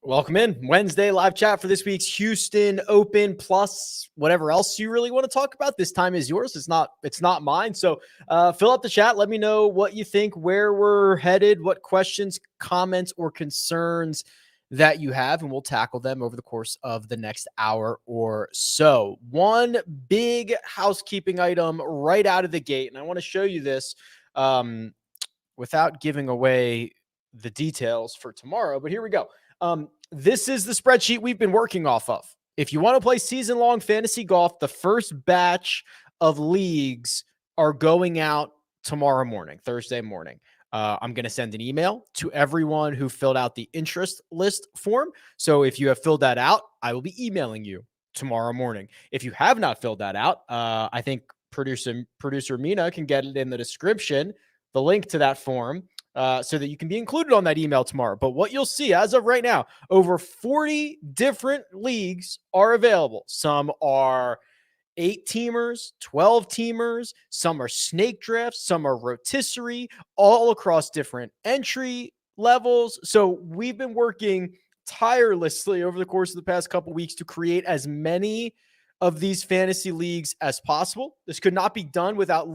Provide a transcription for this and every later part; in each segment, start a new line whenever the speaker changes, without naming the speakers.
Welcome in Wednesday live chat for this week's Houston Open plus whatever else you really want to talk about. This time is yours. It's not mine. So fill up the chat. Let me know what you think, where we're headed, what questions, comments, or concerns that you have, and we'll tackle them over the course of the next hour or so. One big housekeeping item right out of the gate, and I want to show you this without giving away the details for tomorrow, but here we go. This is the spreadsheet we've been working off of. If you want to play season-long fantasy golf, the first batch of leagues are going out tomorrow morning, Thursday morning. I'm going to send an email to everyone who filled out the interest list form. So if you have filled that out, I will be emailing you tomorrow morning. If you have not filled that out, I think producer Mina can get it in the description, the link to that form, so that you can be included on that email tomorrow. But what you'll see as of right now, over 40 different leagues are available. Some are 8-teamers, 12-teamers, some are snake drafts, some are rotisserie, all across different entry levels. So we've been working tirelessly over the course of the past couple of weeks to create as many of these fantasy leagues as possible. This could not be done without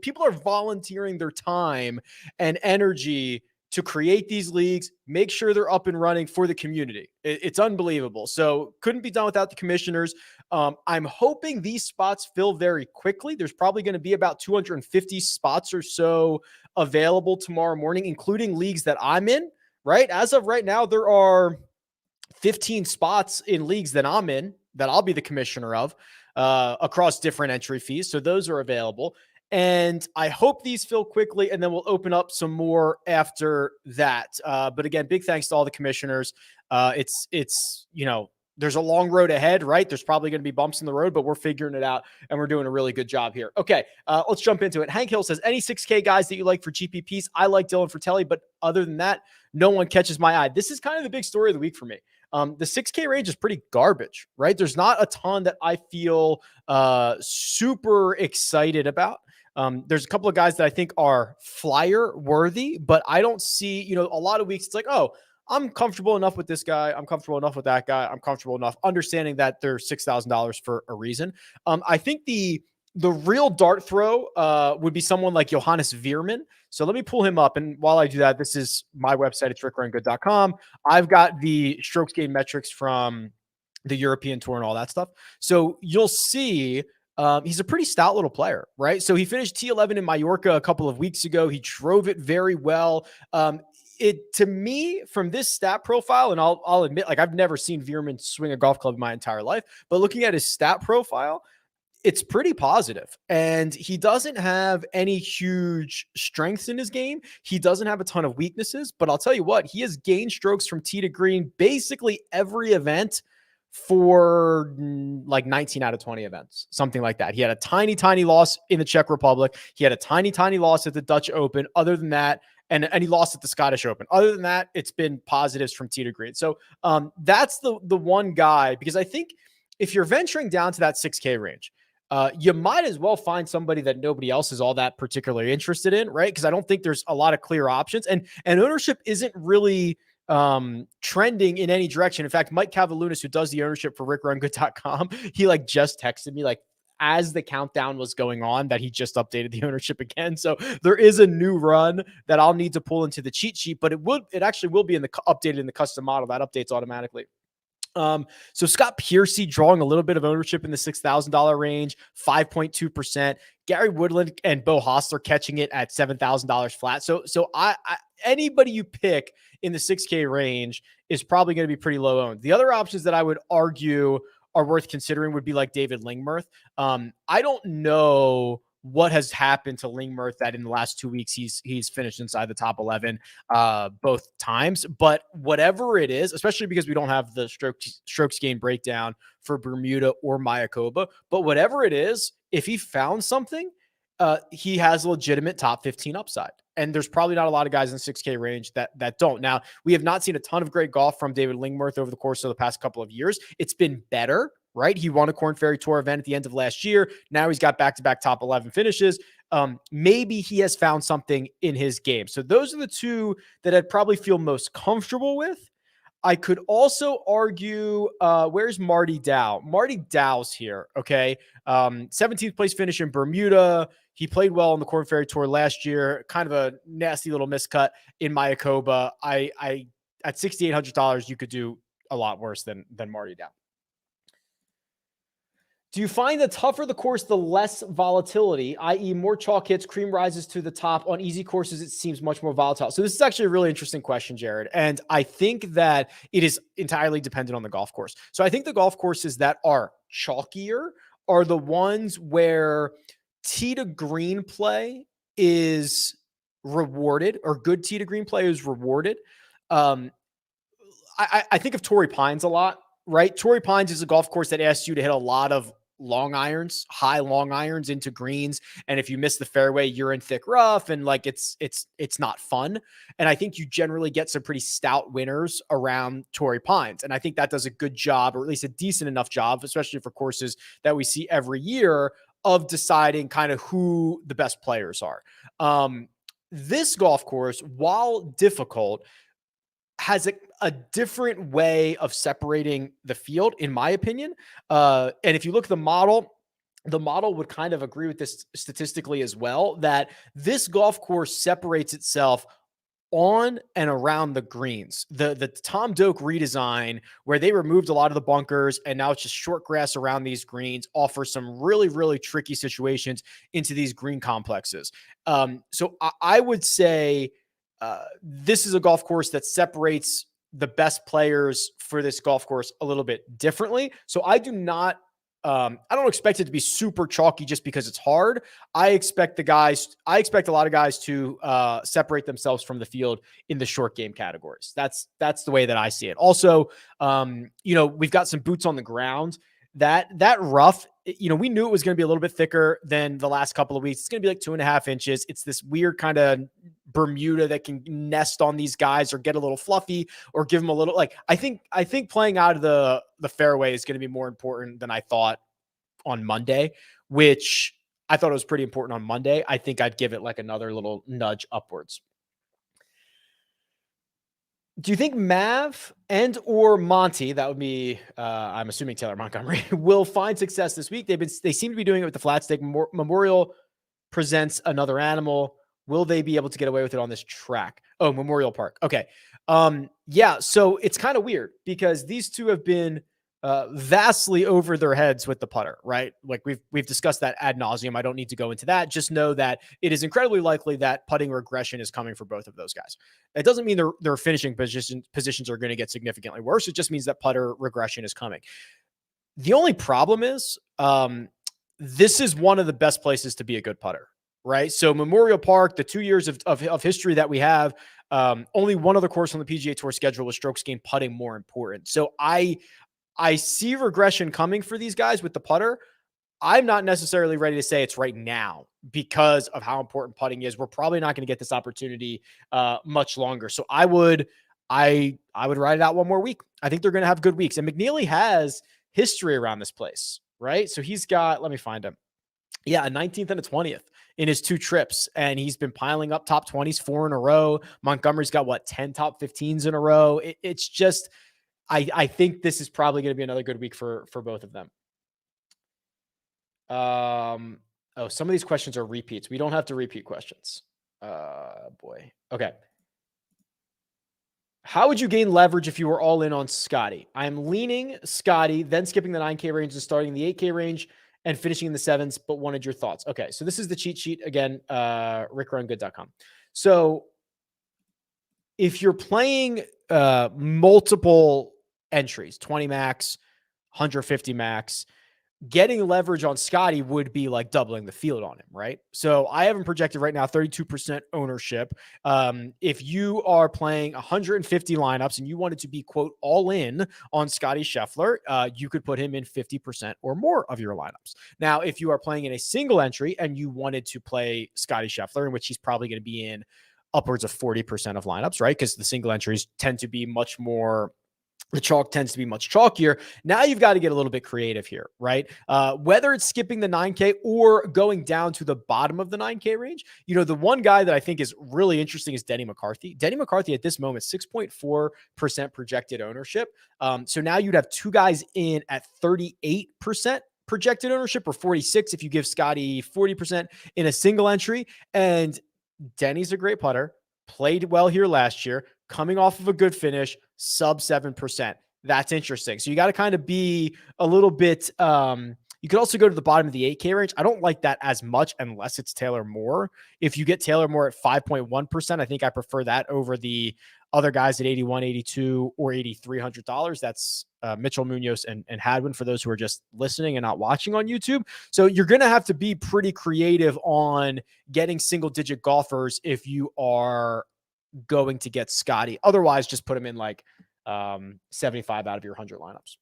people are volunteering their time and energy to create these leagues, make sure they're up and running for the community. It's unbelievable. So couldn't be done without the commissioners. I'm hoping these spots fill very quickly. There's probably going to be about 250 spots or so available tomorrow morning, including leagues that I'm in, right? As of right now, there are 15 spots in leagues that I'm in that I'll be the commissioner of across different entry fees. So those are available. And I hope these fill quickly, and then we'll open up some more after that. But again, big thanks to all the commissioners. There's a long road ahead, right? There's probably going to be bumps in the road, but we're figuring it out, and we're doing a really good job here. Okay, let's jump into it. Hank Hill says, any 6K guys that you like for GPPs? I like Dylan Fratelli, but other than that, no one catches my eye. This is kind of the big story of the week for me. The 6K range is pretty garbage, right? There's not a ton that I feel super excited about. There's a couple of guys that I think are flyer worthy, but I don't see, a lot of weeks it's like, oh, I'm comfortable enough with this guy. I'm comfortable enough with that guy. I'm comfortable enough understanding that they're $6,000 for a reason. I think the real dart throw would be someone like Johannes Veerman. So let me pull him up. And while I do that, this is my website. It's RickRunGood.com. I've got the strokes gained metrics from the European Tour and all that stuff. So you'll see he's a pretty stout little player, right? So he finished T11 in Mallorca a couple of weeks ago. He drove it very well. To me, from this stat profile, and I'll admit, like, I've never seen Veerman swing a golf club in my entire life, but looking at his stat profile, it's pretty positive. And he doesn't have any huge strengths in his game. He doesn't have a ton of weaknesses, but I'll tell you what, he has gained strokes from tee to green basically every event for like 19 out of 20 events, something like that. He had a tiny, tiny loss in the Czech Republic. He had a tiny, tiny loss at the Dutch Open. Other than that, and he lost at the Scottish Open. Other than that, it's been positives from tee to green. So that's the one guy, because I think if you're venturing down to that 6K range, you might as well find somebody that nobody else is all that particularly interested in, right? Because I don't think there's a lot of clear options, and ownership isn't really trending in any direction. In fact, Mike Cavalunas, who does the ownership for RickRunGood.com, he just texted me as the countdown was going on that he just updated the ownership again. So there is a new run that I'll need to pull into the cheat sheet, but it actually will be updated in the custom model that updates automatically. So Scott Piercy drawing a little bit of ownership in the $6,000 range, 5.2%. Gary Woodland and Bo Hostler catching it at $7,000 flat. So I anybody you pick in the 6K range is probably going to be pretty low owned. The other options that I would argue are worth considering would be like David Lingmerth. I don't know what has happened to Lingmerth that in the last 2 weeks he's finished inside the top 11 both times, but whatever it is, especially because we don't have the strokes gain breakdown for Bermuda or Mayakoba, but whatever it is, if he found something, he has a legitimate top 15 upside. And there's probably not a lot of guys in the 6K range that don't. Now, we have not seen a ton of great golf from David Lingmerth over the course of the past couple of years. It's been better, right? He won a Korn Ferry Tour event at the end of last year. Now he's got back-to-back top 11 finishes. Maybe he has found something in his game. So those are the two that I'd probably feel most comfortable with. I could also argue, where's Marty Dow? Marty Dow's here, okay? 17th place finish in Bermuda. He played well on the Corn Ferry Tour last year. Kind of a nasty little miscut in Mayakoba. I at $6,800, you could do a lot worse than Marty Dow. Do you find the tougher the course, the less volatility, i.e. more chalk hits, cream rises to the top? On easy courses, it seems much more volatile. So this is actually a really interesting question, Jared. And I think that it is entirely dependent on the golf course. So I think the golf courses that are chalkier are the ones where tee to green play is rewarded, or good tee to green play is rewarded. I think of Torrey Pines a lot, right? Torrey Pines is a golf course that asks you to hit a lot of long irons, high long irons into greens. And if you miss the fairway, you're in thick rough, and like, it's not fun. And I think you generally get some pretty stout winners around Torrey Pines. And I think that does a good job, or at least a decent enough job, especially for courses that we see every year, of deciding kind of who the best players are. This golf course, while difficult, has a different way of separating the field, in my opinion. And if you look at the model would kind of agree with this statistically as well, that this golf course separates itself on and around the greens. The Tom Doak redesign, where they removed a lot of the bunkers and now it's just short grass around these greens, offers some really, really tricky situations into these green complexes. So I would say this is a golf course that separates the best players for this golf course a little bit differently. So I do not, I don't expect it to be super chalky just because it's hard. I expect a lot of guys to separate themselves from the field in the short game categories. That's the way that I see it. Also, we've got some boots on the ground. That rough, we knew it was going to be a little bit thicker than the last couple of weeks. It's going to be like 2.5 inches. It's this weird kind of Bermuda that can nest on these guys or get a little fluffy or give them a little, like, I think playing out of the fairway is going to be more important than I thought on Monday, which I thought it was pretty important on Monday. I think I'd give it like another little nudge upwards. Do you think Mav and or Monty, that would be, I'm assuming Taylor Montgomery, will find success this week? They seem to be doing it with the flat stake. Memorial presents another animal. Will they be able to get away with it on this track? Oh, Memorial Park. Okay. Yeah. So it's kind of weird because these two have been vastly over their heads with the putter, right? Like we've discussed that ad nauseum. I don't need to go into that. Just know that it is incredibly likely that putting regression is coming for both of those guys. It doesn't mean their finishing positions are going to get significantly worse. It just means that putter regression is coming. The only problem is this is one of the best places to be a good putter, right? So Memorial Park, the 2 years of history that we have, only one other course on the PGA Tour schedule with strokes gained putting more important. So I see regression coming for these guys with the putter. I'm not necessarily ready to say it's right now because of how important putting is. We're probably not going to get this opportunity much longer. So I would ride it out one more week. I think they're going to have good weeks. And McNeely has history around this place, right? So he's got, let me find him. Yeah, a 19th and a 20th in his 2 trips. And he's been piling up top 20s 4 in a row. Montgomery's got 10 top 15s in a row. It's just, I think this is probably going to be another good week for both of them. Some of these questions are repeats. We don't have to repeat questions. Boy. Okay. How would you gain leverage if you were all in on Scotty? I'm leaning Scotty, then skipping the 9K range and starting the 8K range and finishing in the 7s, but wanted your thoughts. Okay. So this is the cheat sheet again, RickRunGood.com. So if you're playing multiple entries, 20 max, 150 max, getting leverage on Scotty would be like doubling the field on him, right? So I have him projected right now 32% ownership. If you are playing 150 lineups and you wanted to be, quote, all in on Scotty Scheffler, you could put him in 50% or more of your lineups. Now, if you are playing in a single entry and you wanted to play Scotty Scheffler, in which he's probably going to be in upwards of 40% of lineups, right? Because the single entries tend to be much more the chalk tends to be much chalkier. Now you've got to get a little bit creative here, right? Whether it's skipping the 9K or going down to the bottom of the 9K range, the one guy that I think is really interesting is Denny McCarthy. Denny McCarthy at this moment, 6.4% projected ownership. So now you'd have two guys in at 38% projected ownership, or 46 if you give Scotty 40% in a single entry. And Denny's a great putter, played well here last year, coming off of a good finish, sub 7%. That's interesting. So you got to kind of be a little bit, you could also go to the bottom of the 8K range. I don't like that as much unless it's Taylor Moore. If you get Taylor Moore at 5.1%, I think I prefer that over the other guys at 81, 82, or $8,300. That's Mitchell Munoz and Hadwin for those who are just listening and not watching on YouTube. So you're going to have to be pretty creative on getting single digit golfers if you are going to get Scotty. Otherwise, just put him in like 75 out of your 100 lineups.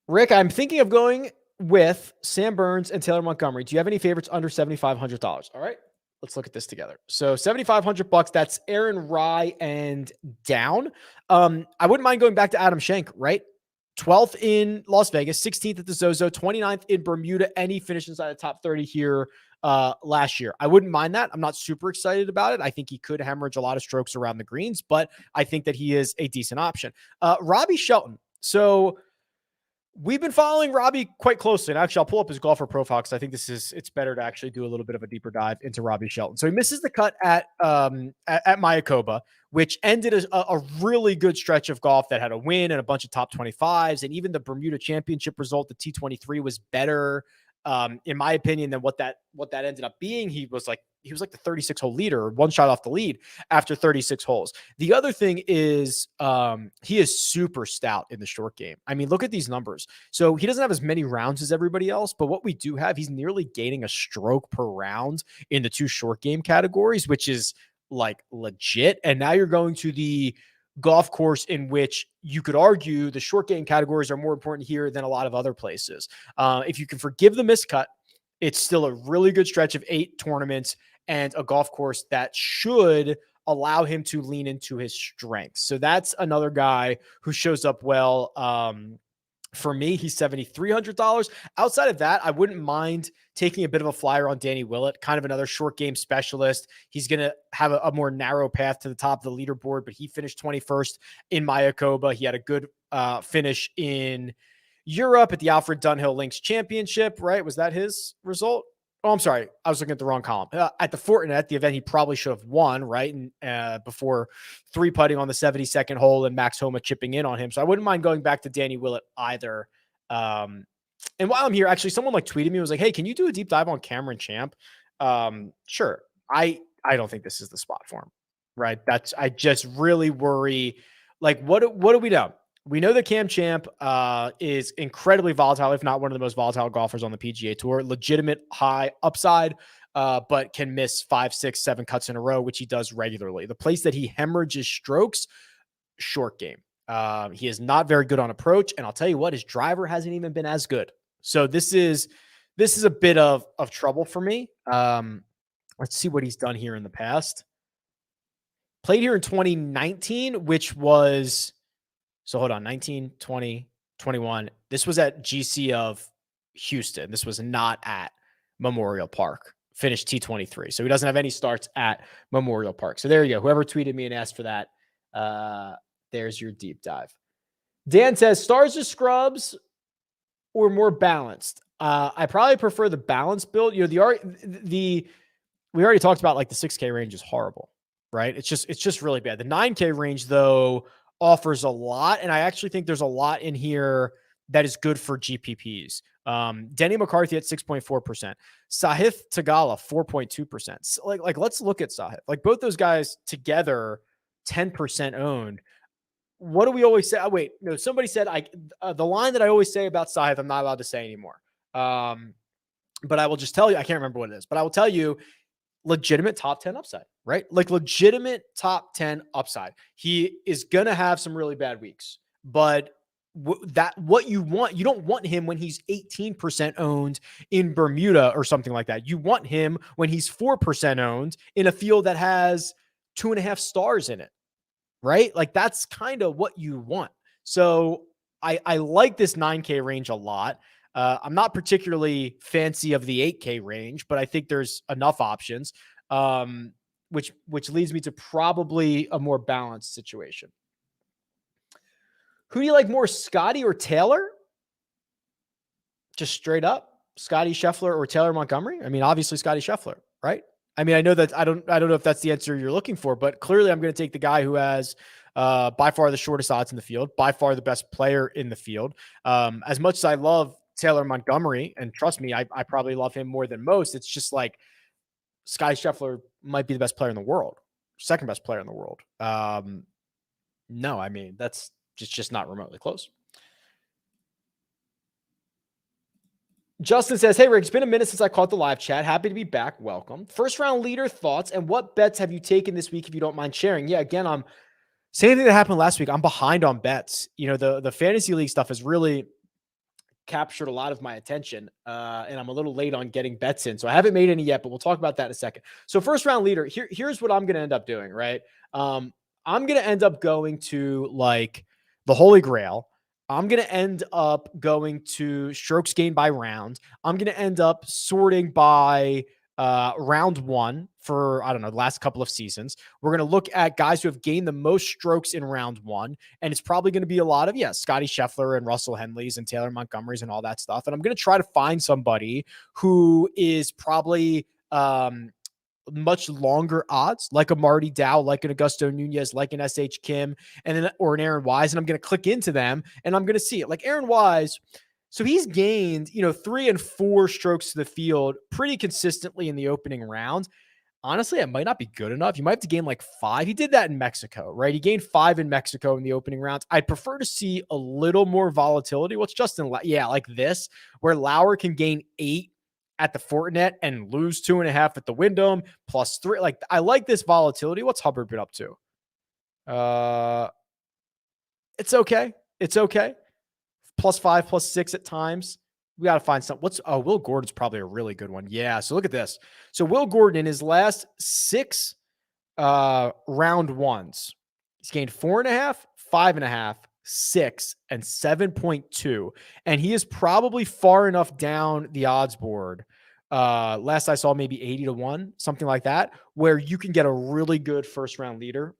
Rick, I'm thinking of going with Sam Burns and Taylor Montgomery. Do you have any favorites under $7,500? All right, let's look at this together. So $7,500, that's Aaron Rye and down. I wouldn't mind going back to Adam Schenk, right? 12th in Las Vegas, 16th at the Zozo, 29th in Bermuda, and he finished inside the top 30 here last year. I wouldn't mind that. I'm not super excited about it. I think he could hemorrhage a lot of strokes around the greens, but I think that he is a decent option. Robbie Shelton. So we've been following Robbie quite closely, and actually I'll pull up his golfer profile because I think it's better to actually do a little bit of a deeper dive into Robbie Shelton. So he misses the cut at Mayakoba, which ended a really good stretch of golf that had a win and a bunch of top 25s, and even the Bermuda Championship result, the T23, was better, in my opinion, than what that ended up being. He was like the 36 hole leader, one shot off the lead after 36 holes. The other thing is he is super stout in the short game. I mean, look at these numbers. So he doesn't have as many rounds as everybody else, but what we do have, he's nearly gaining a stroke per round in the two short game categories, which is like legit. And now you're going to the golf course in which you could argue the short game categories are more important here than a lot of other places. If you can forgive the miscut, it's still a really good stretch of 8 tournaments and a golf course that should allow him to lean into his strengths. So that's another guy who shows up well. For me, he's $7,300. Outside of that, I wouldn't mind taking a bit of a flyer on Danny Willett, kind of another short game specialist. He's going to have a more narrow path to the top of the leaderboard, but he finished 21st in Mayakoba. He had a good finish in Europe at the Alfred Dunhill Links Championship, right? Was that his result? Oh, I'm sorry. I was looking at the wrong column. At the Fortinet, the event he probably should have won, right? And before 3-putting on the 72nd hole and Max Homa chipping in on him. So I wouldn't mind going back to Danny Willett either. And while I'm here, actually, someone tweeted me, was like, hey, can you do a deep dive on Cameron Champ? Sure. I don't think this is the spot for him, right? I just really worry. Like, what do we know? We know that Cam Champ is incredibly volatile, if not one of the most volatile golfers on the PGA Tour. Legitimate high upside, but can miss 5, 6, 7 cuts in a row, which he does regularly. The place that he hemorrhages strokes, short game. He is not very good on approach, and I'll tell you what, his driver hasn't even been as good. So this is a bit of trouble for me. Let's see what he's done here in the past. Played here in 2019, which was... So hold on, 19, 20, 21. This was at GC of Houston. This was not at Memorial Park. Finished T23. So he doesn't have any starts at Memorial Park. So there you go. Whoever tweeted me and asked for that, there's your deep dive. Dan says, stars or scrubs or more balanced? I probably prefer the balanced build. We already talked about like the 6K range is horrible, right? It's just really bad. The 9K range though offers a lot, and I actually think there's a lot in here that is good for GPPs. Denny McCarthy at 6.4%, Sahith Tagala 4.2%. So like let's look at Sahith. Like both those guys together, 10% owned. What do we always say? Oh, wait, no. Somebody said the line that I always say about Sahith, I'm not allowed to say anymore. But I will just tell you, I can't remember what it is, but I will tell you, legitimate top 10 upside, right? Like legitimate top 10 upside. He is going to have some really bad weeks, but what you want, you don't want him when he's 18% owned in Bermuda or something like that. You want him when he's 4% owned in a field that has 2.5 stars in it. right? Like that's kind of what you want. So I like this 9K range a lot. I'm not particularly fancy of the 8K range, but I think there's enough options, which leads me to probably a more balanced situation. Who do you like more, Scotty or Taylor? Just straight up, Scotty Scheffler or Taylor Montgomery? I mean, obviously Scotty Scheffler, right? I mean, I know that I don't know if that's the answer you're looking for, but clearly I'm going to take the guy who has by far the shortest odds in the field, by far the best player in the field. As much as I love Taylor Montgomery, and trust me, I probably love him more than most. It's just like Scotty Scheffler might be the best player in the world, second best player in the world. No, I mean, that's just not remotely close. Justin says, hey, Rick, it's been a minute since I caught the live chat. Happy to be back. Welcome. First round leader thoughts, and what bets have you taken this week, if you don't mind sharing? Yeah, again, I'm same thing that happened last week. I'm behind on bets. You know, the fantasy league stuff has really captured a lot of my attention, and I'm a little late on getting bets in. So I haven't made any yet, but we'll talk about that in a second. So first round leader, here's what I'm going to end up doing, right? I'm going to end up going to like the Holy Grail. I'm going to end up going to strokes gained by round. I'm going to end up sorting by round one for, I don't know, the last couple of seasons. We're going to look at guys who have gained the most strokes in round one. And it's probably going to be a lot of, Scotty Scheffler and Russell Henleys and Taylor Montgomerys and all that stuff. And I'm going to try to find somebody who is probably, much longer odds, like a Marty Dow, like an Augusto Nunez, like an SH Kim, and then or an Aaron Wise, and I'm going to click into them and I'm going to see it. Like Aaron Wise, so he's gained 3 and 4 strokes to the field pretty consistently in the opening round. Honestly, it might not be good enough. You might have to gain like 5. He did that in Mexico, right? He gained 5 in Mexico in the opening rounds. I'd prefer to see a little more volatility. What's Justin? Like this, where Lauer can gain 8 at the Fortinet and lose 2.5 at the Wyndham +3. Like I like this volatility. What's Hubbard been up to? It's okay. It's okay. +5, +6 at times. We got to find something. Will Gordon's probably a really good one. Yeah. So look at this. So Will Gordon in his last 6 round ones, he's gained 4.5, 5.5, 6, and 7.2. And he is probably far enough down the odds board. Last I saw, maybe 80 to 1, something like that, where you can get a really good first round leader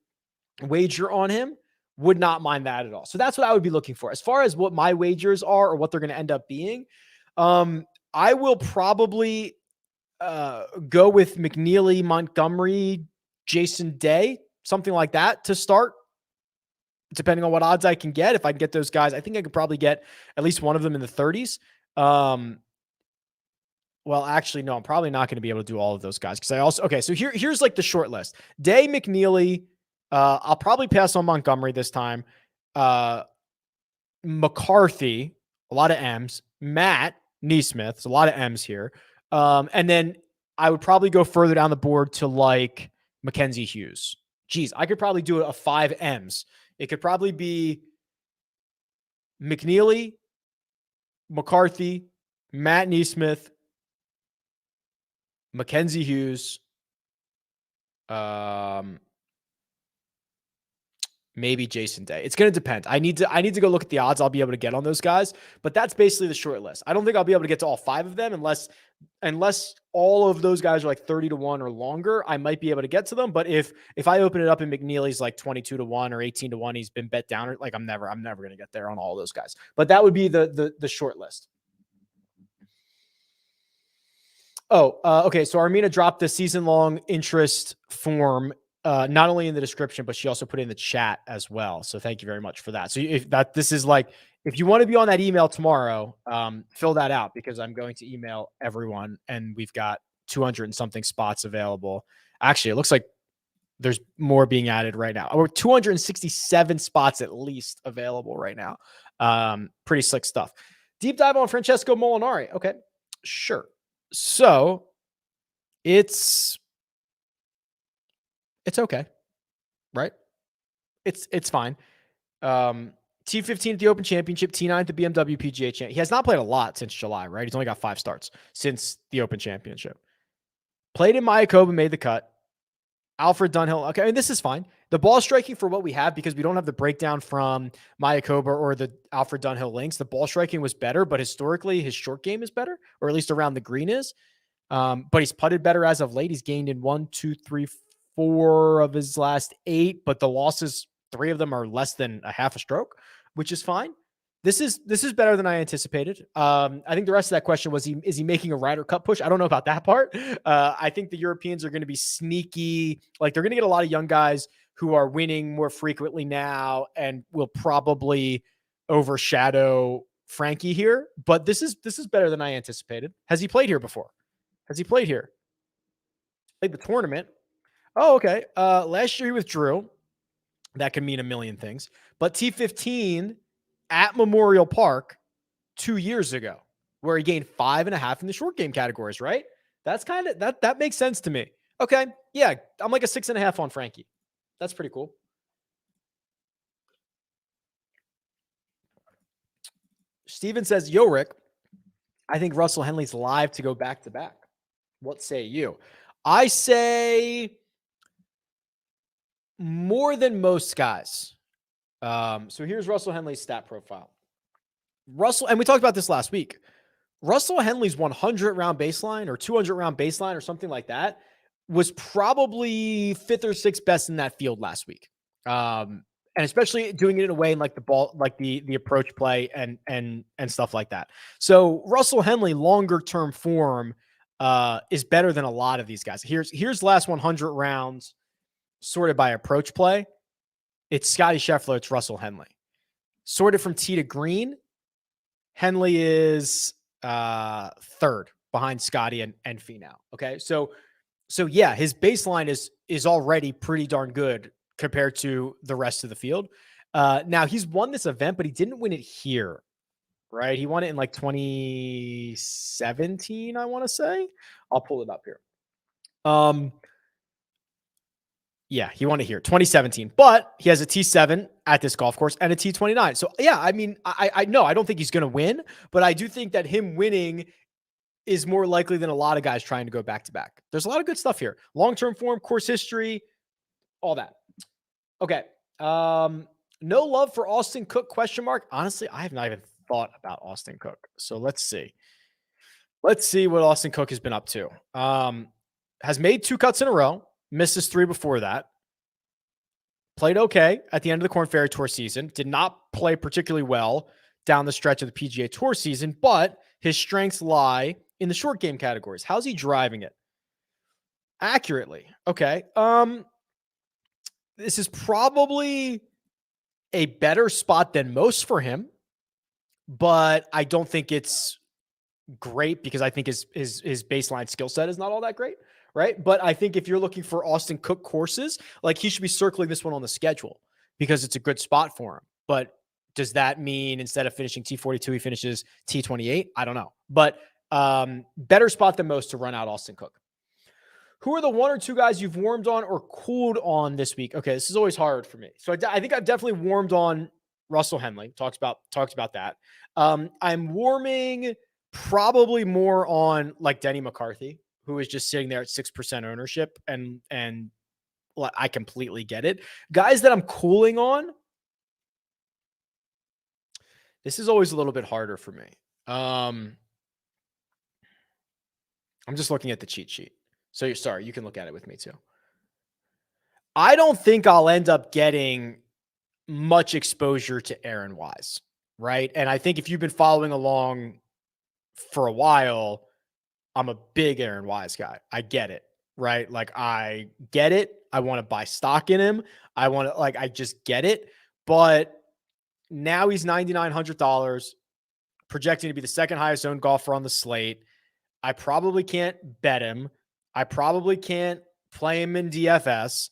wager on him. Would not mind that at all. So that's what I would be looking for. As far as what my wagers are or what they're going to end up being, I will probably go with McNeely, Montgomery, Jason Day, something like that to start, depending on what odds I can get. If I can get those guys, I think I could probably get at least one of them in the 30s. Well, actually, no, I'm probably not going to be able to do all of those guys because so here's like the short list. Day, McNeely, I'll probably pass on Montgomery this time. McCarthy, a lot of M's. Matt Neesmith, there's a lot of M's here. And then I would probably go further down the board to like Mackenzie Hughes. Geez, I could probably do a 5 M's. It could probably be McNeely, McCarthy, Matt Neesmith, Mackenzie Hughes, maybe Jason Day. It's going to depend. I need to go look at the odds I'll be able to get on those guys, but that's basically the short list. I don't think I'll be able to get to all 5 of them unless all of those guys are like 30 to 1 or longer. I might be able to get to them, but if I open it up and McNeely's like 22 to 1 or 18 to 1, he's been bet down, like I'm never going to get there on all those guys. But that would be the short list. Okay. So Armina dropped the season-long interest form, not only in the description, but she also put it in the chat as well. So thank you very much for that. So if you want to be on that email tomorrow, fill that out because I'm going to email everyone and we've got 200 and something spots available. Actually, it looks like there's more being added right now. We're 267 spots at least available right now. Pretty slick stuff. Deep dive on Francesco Molinari. Okay, sure. So it's okay, right? It's fine. T15 at the Open Championship, T9 at the BMW PGA Championship. He has not played a lot since July, right? He's only got 5 starts since the Open Championship. Played in Mayakoba, made the cut. Alfred Dunhill. Okay, I mean, this is fine. The ball striking for what we have, because we don't have the breakdown from Mayakoba or the Alfred Dunhill links. The ball striking was better, but historically his short game is better, or at least around the green is. But he's putted better as of late. He's gained in 1, 2, 3, 4 of his last 8, but the losses, 3 of them are less than a half a stroke, which is fine. This is better than I anticipated. I think the rest of that question was, is he making a Ryder Cup push? I don't know about that part. I think the Europeans are going to be sneaky. Like, they're going to get a lot of young guys who are winning more frequently now and will probably overshadow Frankie here. But this is better than I anticipated. Has he played here before? Has he played here? Played the tournament. Oh, okay. Last year he withdrew. That can mean a million things. But T15 at Memorial Park 2 years ago, where he gained 5.5 in the short game categories, right? That's kind of, that makes sense to me. Okay. Yeah. I'm like a 6.5 on Frankie. That's pretty cool. Steven says, yo, Rick, I think Russell Henley's live to go back to back. What say you? I say more than most guys. So here's Russell Henley's stat profile. Russell, and we talked about this last week. Russell Henley's 100 round baseline or 200 round baseline or something like that was probably 5th or 6th best in that field last week. And especially doing it in a way like the ball, like the approach play and stuff like that. So Russell Henley longer term form is better than a lot of these guys. Here's last 100 rounds sorted by approach play. It's Scotty Scheffler. It's Russell Henley. Sorted from tee to green, Henley is 3rd behind Scotty and Finau. Okay, so yeah, his baseline is already pretty darn good compared to the rest of the field. Now he's won this event, but he didn't win it here, right? He won it in like 2017, I want to say. I'll pull it up here. Yeah, he won it here, 2017. But he has a T7 at this golf course and a T29. So, yeah, I mean, I know I don't think he's going to win, but I do think that him winning is more likely than a lot of guys trying to go back-to-back. There's a lot of good stuff here. Long-term form, course history, all that. Okay. No love for Austin Cook, question mark. Honestly, I have not even thought about Austin Cook. So, let's see. Let's see what Austin Cook has been up to. Has made 2 cuts in a row. Misses 3 before that. Played okay at the end of the Korn Ferry Tour season. Did not play particularly well down the stretch of the PGA Tour season, but his strengths lie in the short game categories. How's he driving it? Accurately. Okay. This is probably a better spot than most for him, but I don't think it's great because I think his baseline skill set is not all that great. Right. But I think if you're looking for Austin Cook courses, like, he should be circling this one on the schedule because it's a good spot for him. But does that mean instead of finishing T42, he finishes T28? I don't know. But better spot than most to run out Austin Cook. Who are the 1 or 2 guys you've warmed on or cooled on this week? Okay, this is always hard for me. So I think I've definitely warmed on Russell Henley. Talks about that. I'm warming probably more on like Denny McCarthy, who is just sitting there at 6% ownership, and I completely get it. Guys that I'm cooling on, this is always a little bit harder for me. I'm just looking at the cheat sheet. So you can look at it with me too. I don't think I'll end up getting much exposure to Aaron Wise, right? And I think if you've been following along for a while, I'm a big Aaron Wise guy. I get it, right? Like, I get it. I want to buy stock in him. I just get it. But now he's $9,900, projecting to be the 2nd highest owned golfer on the slate. I probably can't bet him. I probably can't play him in DFS.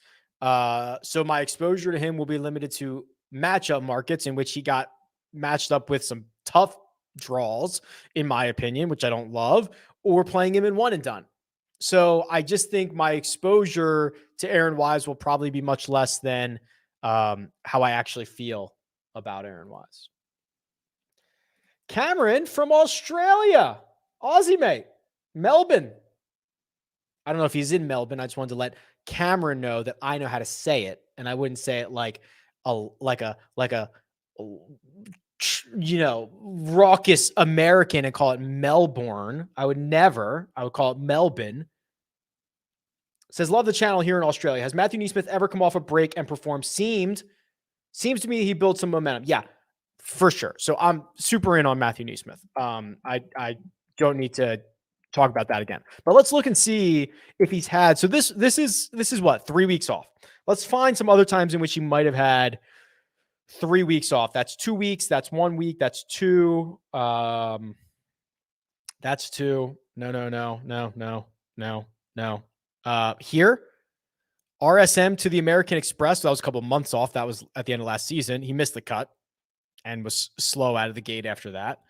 So my exposure to him will be limited to matchup markets in which he got matched up with some tough draws, in my opinion, which I don't love, or playing him in one and done. So I just think my exposure to Aaron Wise will probably be much less than how I actually feel about Aaron Wise. Cameron from Australia. Aussie mate. Melbourne. I don't know if he's in Melbourne. I just wanted to let Cameron know that I know how to say it, and I wouldn't say it like a raucous American and call it Melbourne. I would never. I would call it Melbourne. Says, love the channel here in Australia. Has Matthew Neesmith ever come off a break and performed? Seems to me he built some momentum. Yeah, for sure. So I'm super in on Matthew Neesmith. I don't need to talk about that again. But let's look and see if he's had. So this is what, 3 weeks off. Let's find some other times in which he might have had 3 weeks off. That's 2 weeks. That's 1 week. That's two. That's two. No. Here, RSM to the American Express. That was a couple of months off. That was at the end of last season. He missed the cut and was slow out of the gate after that.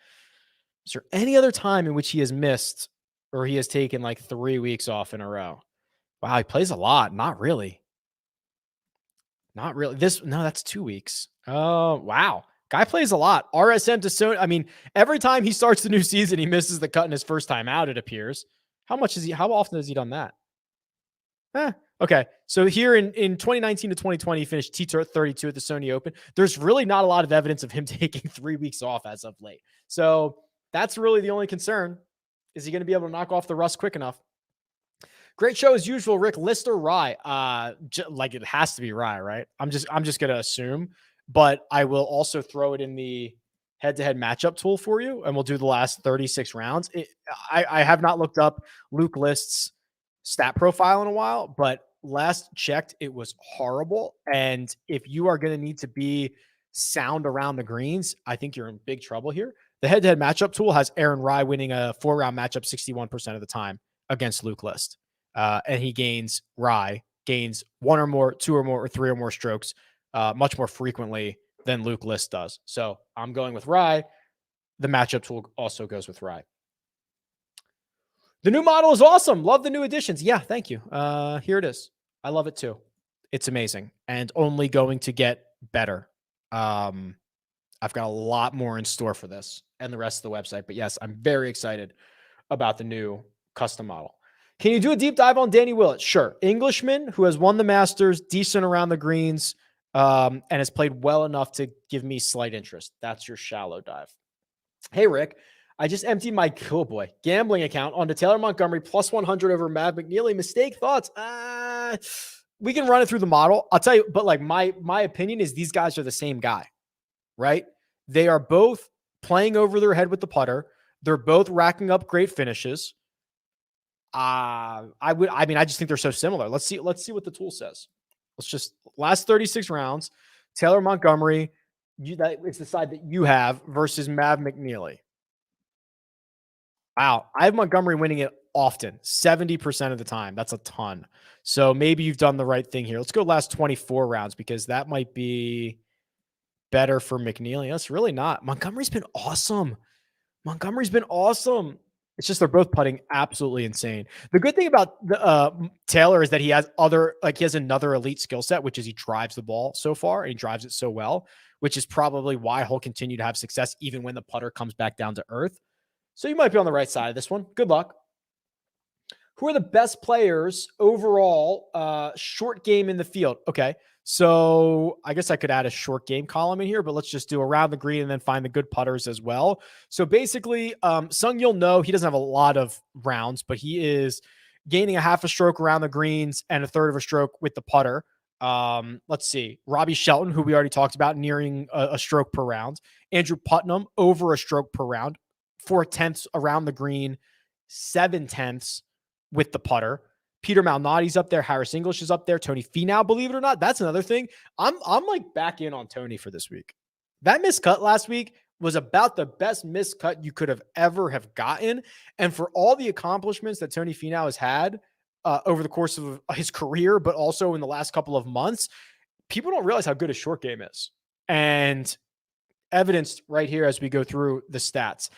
Is there any other time in which he has missed or he has taken like 3 weeks off in a row? Wow, he plays a lot. Not really. That's 2 weeks. Oh, wow. Guy plays a lot. RSM to Sony. I mean, every time he starts the new season, he misses the cut in his first time out, it appears. How often has he done that? Okay. So here in 2019 to 2020, he finished T32 at the Sony Open. There's really not a lot of evidence of him taking 3 weeks off as of late. So that's really the only concern. Is he going to be able to knock off the rust quick enough? Great show as usual, Rick. List or Rye? Like it has to be Rye, right? I'm just going to assume, but I will also throw it in the head-to-head matchup tool for you, and we'll do the last 36 rounds. I have not looked up Luke List's stat profile in a while, but last checked, it was horrible. And if you are going to need to be sound around the greens, I think you're in big trouble here. The head-to-head matchup tool has Aaron Rye winning a 4-round matchup 61% of the time against Luke List. And Rye gains 1 or more, 2 or more, or 3 or more strokes much more frequently than Luke List does. So I'm going with Rye. The matchup tool also goes with Rye. The new model is awesome. Love the new additions. Yeah, thank you. Here it is. I love it too. It's amazing and only going to get better. I've got a lot more in store for this and the rest of the website. But yes, I'm very excited about the new custom model. Can you do a deep dive on Danny Willett? Sure. Englishman who has won the Masters, decent around the greens, and has played well enough to give me slight interest. That's your shallow dive. Hey, Rick. I just emptied my gambling account onto Taylor Montgomery plus 100 over Mav McNeely. Mistake thoughts? We can run it through the model. I'll tell you, but like my opinion is these guys are the same guy, right? They are both playing over their head with the putter. They're both racking up great finishes. I just think they're so similar. Let's see what the tool says. Let's just last 36 rounds. Taylor Montgomery, it's the side that you have versus Mav McNeely. Wow. I have Montgomery winning it often, 70% of the time. That's a ton. So maybe you've done the right thing here. Let's go last 24 rounds because that might be better for McNeely. That's really not. Montgomery's been awesome. It's just they're both putting absolutely insane. The good thing about Taylor is that he has another elite skill set, which is he drives the ball so far and he drives it so well, which is probably why he'll continue to have success even when the putter comes back down to earth. So you might be on the right side of this one. Good luck. Who are the best players overall short game in the field? Okay, so I guess I could add a short game column in here, but let's just do around the green and then find the good putters as well. So basically, Sung Yul No, he doesn't have a lot of rounds, but he is gaining a half a stroke around the greens and a third of a stroke with the putter. Let's see. Robbie Shelton, who we already talked about, nearing a stroke per round. Andrew Putnam, over a stroke per round. 4/10 around the green, 7/10 with the putter. Peter Malnati's up there. Harris English is up there. Tony Finau, believe it or not. That's another thing. I'm like back in on Tony for this week. That miscut last week was about the best miscut you could have ever have gotten. And for all the accomplishments that Tony Finau has had over the course of his career, but also in the last couple of months, people don't realize how good his short game is. And evidenced right here as we go through the stats.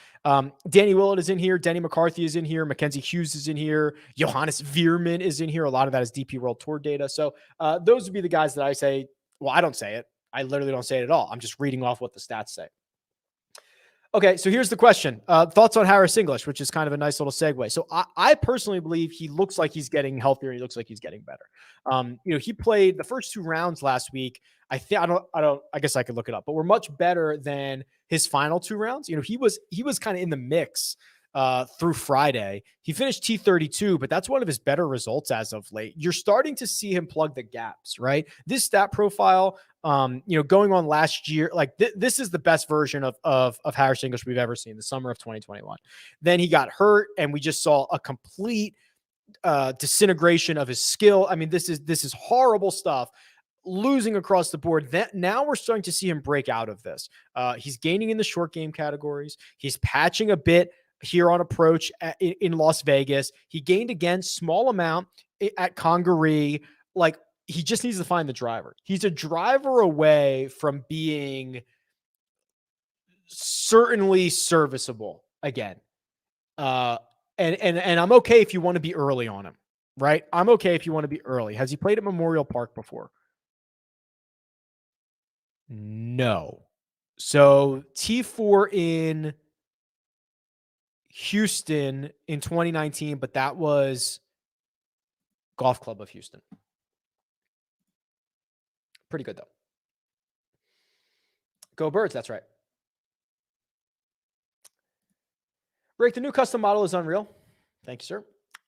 Danny Willett is in here. Denny McCarthy is in here. Mackenzie Hughes is in here. Johannes Veerman is in here. A lot of that is DP World Tour data. So those would be the guys that I say. Well, I don't say it. I literally don't say it at all. I'm just reading off what the stats say. Okay, so here's the question. Thoughts on Harris English, which is kind of a nice little segue. So I personally believe he looks like he's getting healthier. He looks like he's getting better. He played the first 2 rounds last week. I guess I could look it up, but we're much better than his final 2 rounds. He was kind of in the mix through Friday. He finished T32, but that's one of his better results as of late. You're starting to see him plug the gaps, right? This stat profile, going on last year, like this is the best version of Harris English we've ever seen, the summer of 2021. Then he got hurt, and we just saw a complete disintegration of his skill. I mean, this is horrible stuff. Losing across the board. That now we're starting to see him break out of this. He's gaining in the short game categories. He's patching a bit here on approach in Las Vegas. He gained again, small amount at Congaree. Like, he just needs to find the driver. He's a driver away from being certainly serviceable again. And I'm okay if you want to be early on him, right? I'm okay if you want to be early. Has he played at Memorial Park before? No. So T4 in Houston in 2019, but that was Golf Club of Houston. Pretty good, though. Go Birds, that's right. Rick, the new custom model is unreal. Thank you, sir.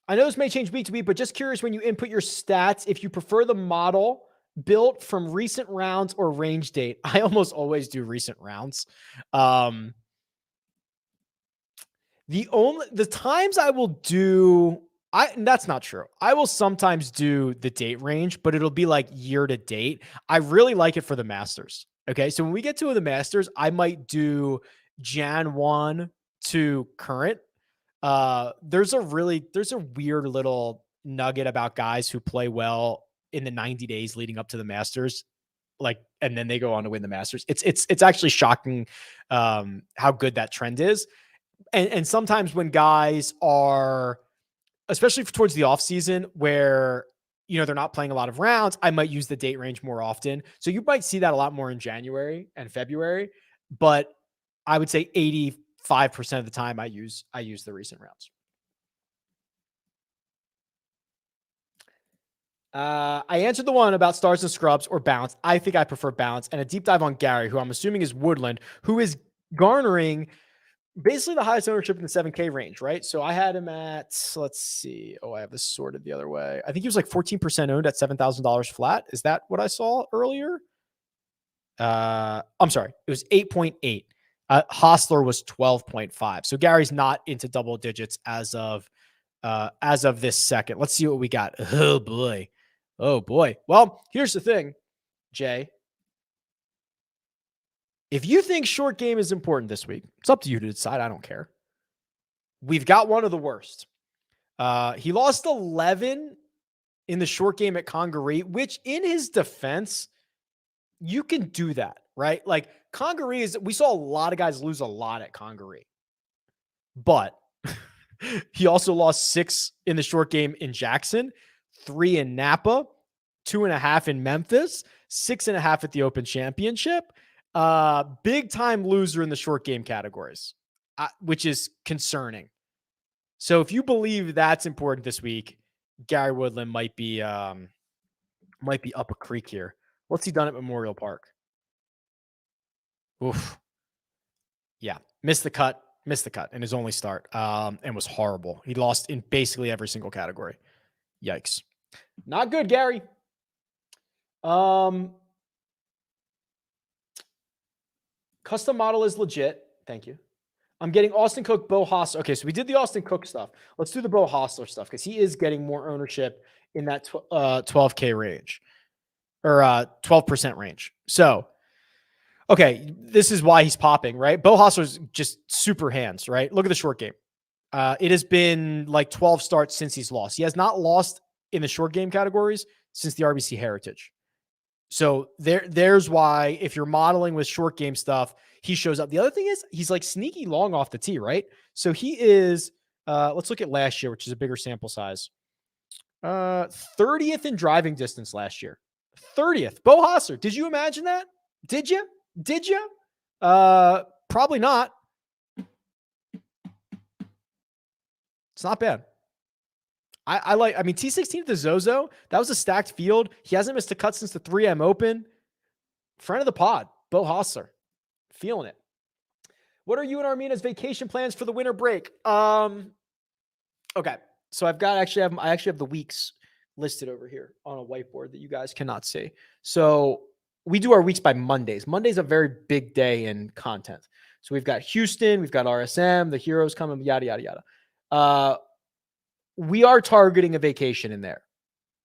I know this may change week to week, but just curious, when you input your stats, if you prefer the model built from recent rounds or range date. I almost always do recent rounds. The times I will do, that's not true. I will sometimes do the date range, but it'll be like year to date. I really like it for the Masters. Okay. So when we get to the Masters, I might do Jan 1 to current. There's a weird little nugget about guys who play well in the 90 days leading up to the Masters, and then they go on to win the Masters. It's actually shocking how good that trend is. And sometimes when guys are, especially towards the off season where, they're not playing a lot of rounds, I might use the date range more often. So you might see that a lot more in January and February, but I would say 85% of the time I use the recent rounds. I answered the one about stars and scrubs or bounce. I think I prefer bounce, and a deep dive on Gary, who I'm assuming is Woodland, who is garnering basically the highest ownership in the 7K range, right? So I had him at, let's see. Oh, I have this sorted the other way. I think he was like 14% owned at $7,000 flat. Is that what I saw earlier? I'm sorry. It was 8.8. Hostler was 12.5. So Gary's not into double digits as of this second. Let's see what we got. Oh boy. Well, here's the thing, Jay. If you think short game is important this week, it's up to you to decide. I don't care. We've got one of the worst. He lost 11 in the short game at Congaree, which in his defense, you can do that, right? Like Congaree we saw a lot of guys lose a lot at Congaree, but he also lost 6 in the short game in Jackson, 3 in Napa, 2.5 in Memphis, 6.5 at the Open Championship. Big time loser in the short game categories, which is concerning. So if you believe that's important this week, Gary Woodland might be up a creek here. What's he done at Memorial Park? Oof. Yeah. Missed the cut in his only start, and was horrible. He lost in basically every single category. Yikes. Not good, Gary. Custom model is legit. Thank you. I'm getting Austin Cook, Bo Hostler. Okay, so we did the Austin Cook stuff. Let's do the Bo Hostler stuff because he is getting more ownership in that 12K range or 12% range. So, okay, this is why he's popping, right? Bo Hostler's just super hands, right? Look at the short game. It has been like 12 starts since he's lost. He has not lost in the short game categories since the RBC Heritage. So there's why if you're modeling with short game stuff, he shows up. The other thing is he's like sneaky long off the tee, right? So he is, let's look at last year, which is a bigger sample size. 30th in driving distance last year. 30th. Bo Hostler. Did you imagine that? Did you? Probably not. It's not bad. I mean, T16 to Zozo, that was a stacked field. He hasn't missed a cut since the 3M Open. Friend of the pod, Bo Hostler. Feeling it. What are you and Armina's vacation plans for the winter break? Okay. So I actually have the weeks listed over here on a whiteboard that you guys cannot see. So we do our weeks by Mondays. Monday's a very big day in content. So we've got Houston, we've got RSM, the Heroes coming, yada, yada, yada. We are targeting a vacation in there.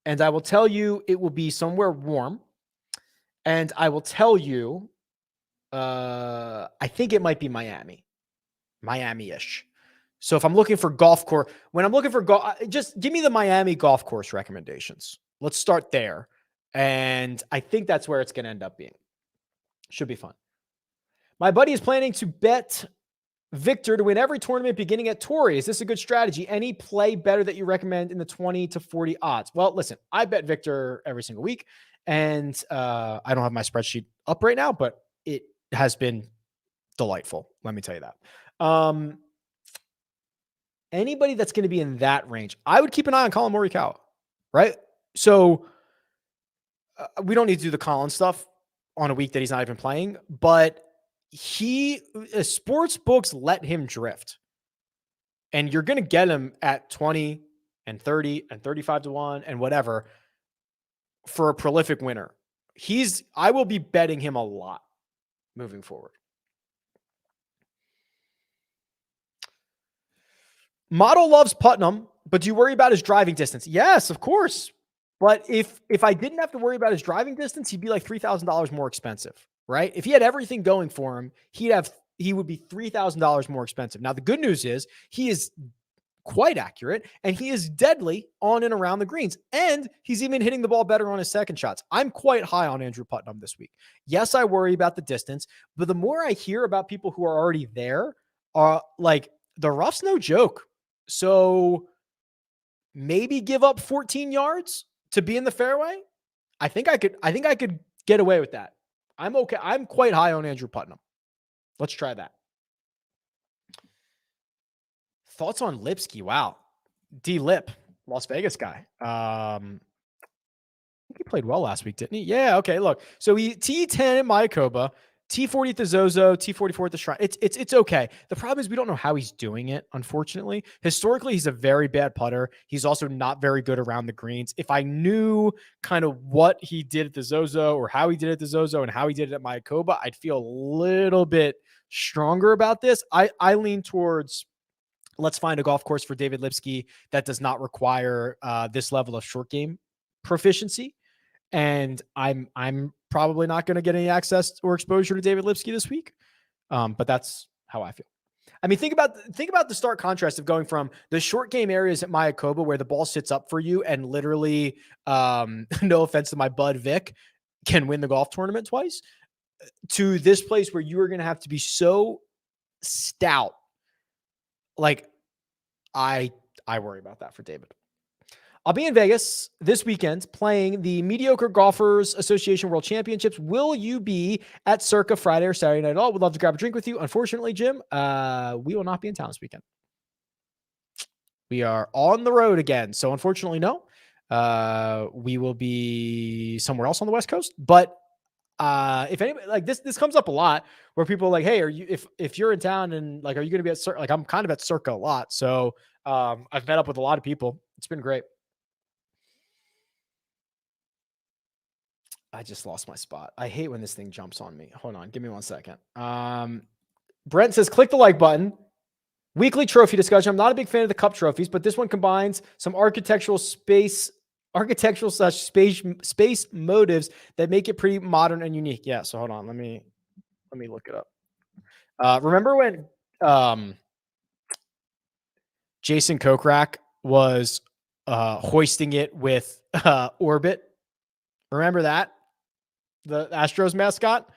And I will tell you, it will be somewhere warm. And I will tell you, I think it might be Miami-ish. So if I'm looking for golf course, when I'm looking for golf, just give me the Miami golf course recommendations. Let's start there. And I think that's where it's going to end up being. Should be fun. My buddy is planning to bet Victor to win every tournament beginning at Torrey. Is this a good strategy? Any play better that you recommend in the 20 to 40 odds? Well, listen, I bet Victor every single week, and I don't have my spreadsheet up right now, but it has been delightful. Let me tell you that. Anybody that's going to be in that range, I would keep an eye on Colin Morikawa, right? So we don't need to do the Colin stuff on a week that he's not even playing, but sports books let him drift, and you're going to get him at 20 and 30 and 35 to 1 and whatever for a prolific winner. I will be betting him a lot moving forward. Model loves Putnam, but do you worry about his driving distance? Yes, of course. But if I didn't have to worry about his driving distance, he'd be like $3,000 more expensive, right? If he had everything going for him, he would be $3,000 more expensive. Now, the good news is he is quite accurate, and he is deadly on and around the greens, and he's even hitting the ball better on his second shots. I'm quite high on Andrew Putnam this week. Yes, I worry about the distance, but the more I hear about people who are already there, like the rough's no joke. So maybe give up 14 yards to be in the fairway. I think I could get away with that. I'm okay. I'm quite high on Andrew Putnam. Let's try that. Thoughts on Lipsky? Wow. D-Lip, Las Vegas guy. I think he played well last week, didn't he? Yeah, okay, look. So he T10 at Mayakoba, T40 at the Zozo, T44 at the Shrine. It's okay. The problem is we don't know how he's doing it, unfortunately. Historically, he's a very bad putter. He's also not very good around the greens. If I knew kind of what he did at the Zozo or how he did it at the Zozo and how he did it at Mayakoba, I'd feel a little bit stronger about this. I lean towards let's find a golf course for David Lipsky that does not require this level of short game proficiency. And I'm probably not going to get any access or exposure to David Lipsky this week. But that's how I feel. I mean, think about the stark contrast of going from the short game areas at Mayakoba where the ball sits up for you and literally, no offense to my bud Vic, can win the golf tournament twice, to this place where you are going to have to be so stout. Like, I worry about that for David. I'll be in Vegas this weekend playing the Mediocre Golfers Association World Championships. Will you be at Circa Friday or Saturday night at all? Would love to grab a drink with you. Unfortunately, Jim, we will not be in town this weekend. We are on the road again. So unfortunately, no. We will be somewhere else on the West Coast. But if anybody like this comes up a lot where people are like, hey, are you if you're in town and like, are you going to be at Circa? Like, I'm kind of at Circa a lot. So I've met up with a lot of people. It's been great. I just lost my spot. I hate when this thing jumps on me. Hold on. Give me 1 second. Brent says, click the like button. Weekly trophy discussion. I'm not a big fan of the cup trophies, but this one combines some architectural space motives that make it pretty modern and unique. Yeah. So hold on. Let me look it up. Remember when Jason Kokrak was hoisting it with Orbit? Remember that? The Astros mascot?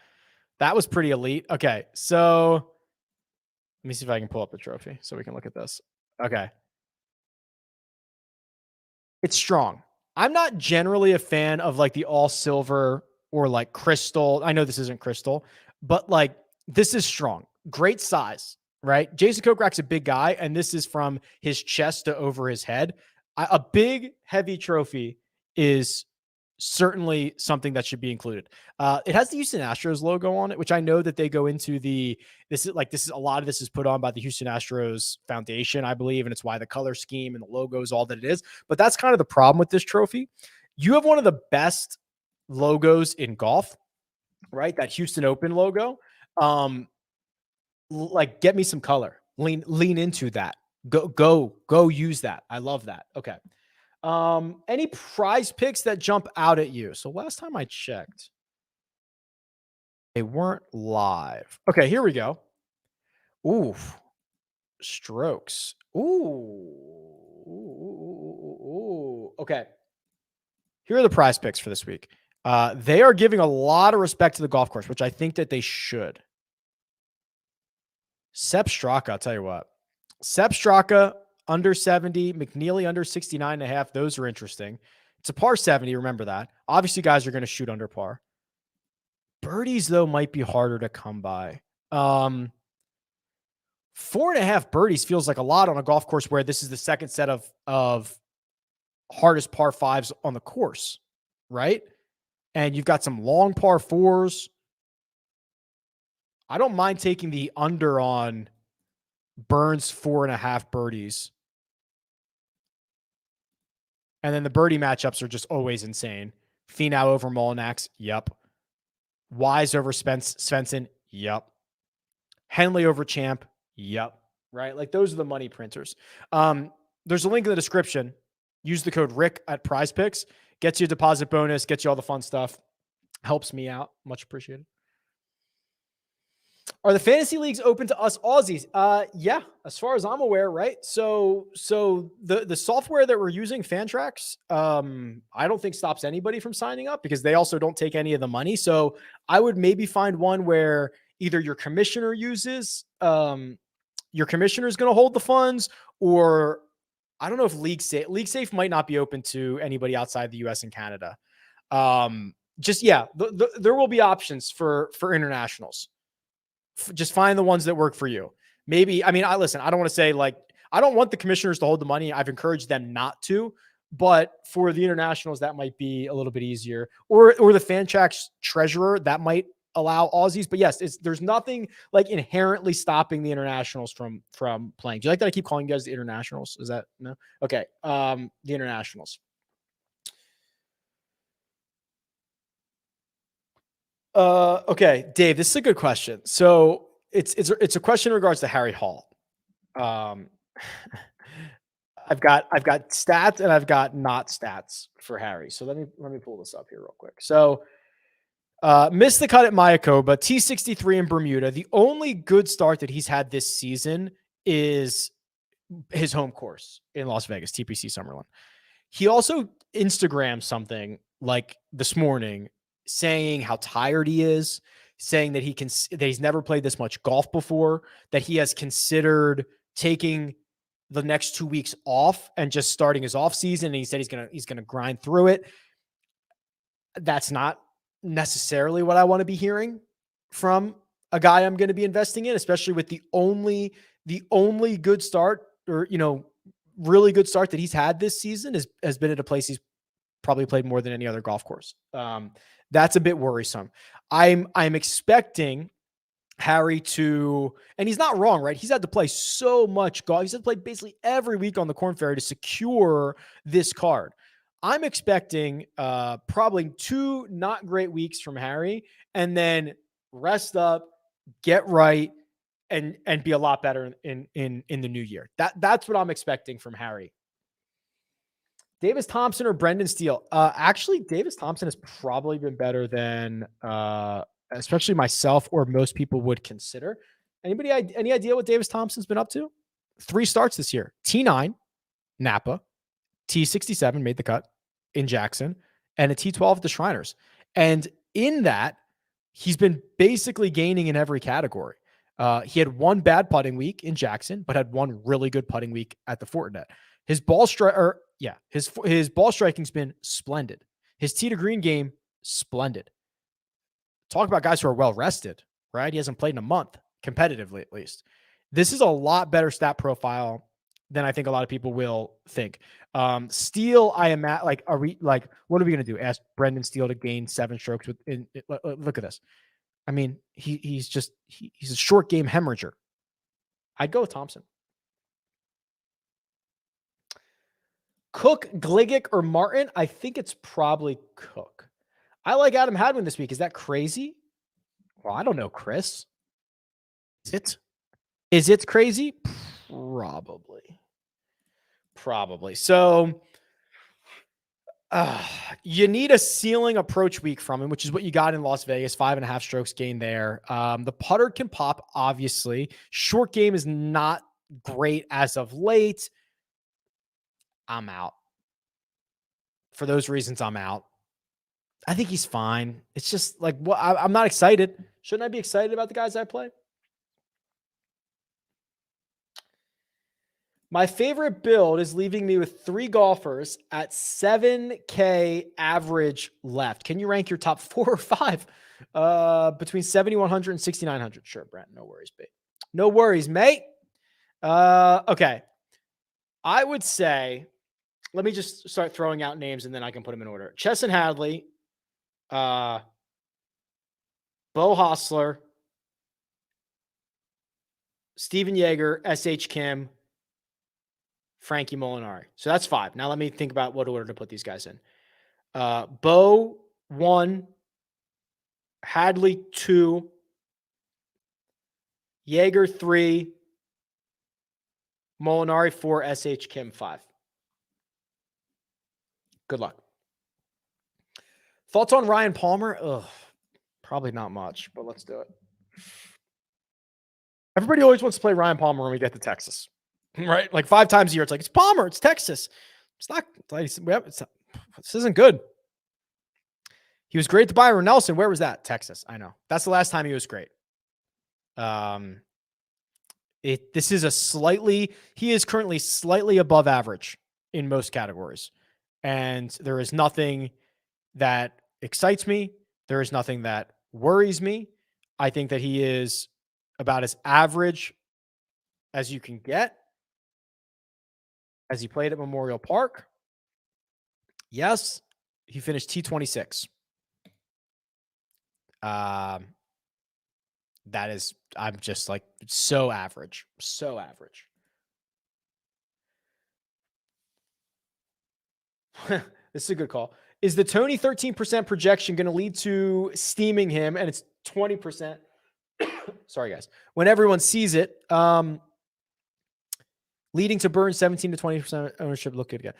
That was pretty elite. Okay, so let me see if I can pull up the trophy so we can look at this. Okay. It's strong. I'm not generally a fan of like the all silver or like crystal. I know this isn't crystal, but like this is strong. Great size. right? Jason Kokrak's a big guy, and this is from his chest to over his head. A big, heavy trophy is certainly something that should be included. It has the Houston Astros logo on it, which I know that they go into this is a lot of this is put on by the Houston Astros Foundation, I believe, and it's why the color scheme and the logo is all that it is. But that's kind of the problem with this trophy. You have one of the best logos in golf, right? That Houston Open logo. Like, get me some color. Lean into that. Go use that. I love that. Okay. Any prize picks that jump out at you? So last time I checked, they weren't live. Okay, here we go. Ooh, strokes. Ooh. Okay. Here are the prize picks for this week. They are giving a lot of respect to the golf course, which I think that they should. Sepp Straka, I'll tell you what. Sepp Straka, under 70, McNeely under 69.5. Those are interesting. It's a par 70. Remember that. Obviously, guys are going to shoot under par. Birdies, though, might be harder to come by. 4.5 birdies feels like a lot on a golf course where this is the second set of hardest par fives on the course, right? And you've got some long par fours. I don't mind taking the under on Burns 4.5 birdies. And then the birdie matchups are just always insane. Finau over Molinax. Yep. Wise over Svensson. Yep. Henley over Champ. Yep. Right? Like, those are the money printers. There's a link in the description. Use the code Rick at PrizePicks. Gets you a deposit bonus. Gets you all the fun stuff. Helps me out. Much appreciated. Are the fantasy leagues open to us Aussies? Yeah, as far as I'm aware, right? So the software that we're using, Fantrax, I don't think stops anybody from signing up because they also don't take any of the money. So I would maybe find one where either your commissioner uses, your commissioner is going to hold the funds, or I don't know if LeagueSafe might not be open to anybody outside the US and Canada. There will be options for internationals. Just find the ones that work for you. Maybe, I don't want to say, like, I don't want the commissioners to hold the money. I've encouraged them not to, but for the internationals, that might be a little bit easier. Or the Fantrax treasurer, that might allow Aussies. But yes, there's nothing like inherently stopping the internationals from playing. Do you like that I keep calling you guys the internationals? Is that no? Okay. The internationals. Okay, Dave, this is a good question. So it's a question in regards to Harry Hall. I've got stats and I've got not stats for Harry. So let me pull this up here real quick. So missed the cut at Mayakoba, T63 in Bermuda. The only good start that he's had this season is his home course in Las Vegas, TPC Summerlin. He also Instagrammed something like this morning saying how tired he is, saying that he's never played this much golf before, that he has considered taking the next 2 weeks off and just starting his off season. And he said he's gonna grind through it. That's not necessarily what I want to be hearing from a guy I'm going to be investing in, especially with the only good start, or, really good start that he's had this season has been at a place he's probably played more than any other golf course. That's a bit worrisome. I'm expecting Harry to, and he's not wrong, right? He's had to play so much golf. He's had to play basically every week on the Korn Ferry to secure this card. I'm expecting probably 2 not great weeks from Harry, and then rest up, get right, and be a lot better in the new year. That's what I'm expecting from Harry. Davis Thompson or Brendan Steele? Actually, Davis Thompson has probably been better than especially myself or most people would consider. Anybody any idea what Davis Thompson's been up to? 3 starts this year. T9, Napa. T67 made the cut in Jackson, and a T12 at the Shriners. And in that, he's been basically gaining in every category. He had 1 bad putting week in Jackson, but had 1 really good putting week at the Fortinet. His ball his ball striking's been splendid. His tee to green game, splendid. Talk about guys who are well rested, right? He hasn't played in a month, competitively at least. This is a lot better stat profile than I think a lot of people will think. Steele, I am at like, what are we going to do? Ask Brendan Steele to gain 7 strokes look at this. I mean, he's a short game hemorrhager. I'd go with Thompson. Cook, Gligic, or Martin? I think it's probably Cook. I like Adam Hadwin this week. Is that crazy? Well, I don't know, Chris. Is it crazy? Probably. So you need a ceiling approach week from him, which is what you got in Las Vegas, 5.5 strokes gain there. The putter can pop, obviously. Short game is not great as of late. I'm out. For those reasons, I'm out. I think he's fine. It's just like, I'm not excited. Shouldn't I be excited about the guys I play? My favorite build is leaving me with 3 golfers at 7K average left. Can you rank your top 4 or 5 between 7,100 and 6,900? Sure, Brent. No worries, mate. No worries, mate. Okay. I would say, let me just start throwing out names and then I can put them in order. Chesson Hadley, Bo Hostler, Steven Yeager, S.H. Kim, Frankie Molinari. So that's 5. Now let me think about what order to put these guys in. Bo 1, Hadley 2, Yeager 3, Molinari 4, S.H. Kim 5. Good luck. Thoughts on Ryan Palmer? Ugh, probably not much, but let's do it. Everybody always wants to play Ryan Palmer when we get to Texas, right? Like 5 times a year. It's like, it's Palmer, it's Texas. It's not, this isn't good. He was great to Byron Nelson. Where was that? Texas. I know. That's the last time he was great. He is currently slightly above average in most categories. And there is nothing that excites me. There is nothing that worries me. I think that he is about as average as you can get. As he played at Memorial Park. Yes, he finished T26. I'm just like so average. So average. This is a good call. Is the Tony 13% projection going to lead to steaming him? And it's 20%. Sorry, guys. When everyone sees it, leading to burn 17 to 20% ownership. Look good again.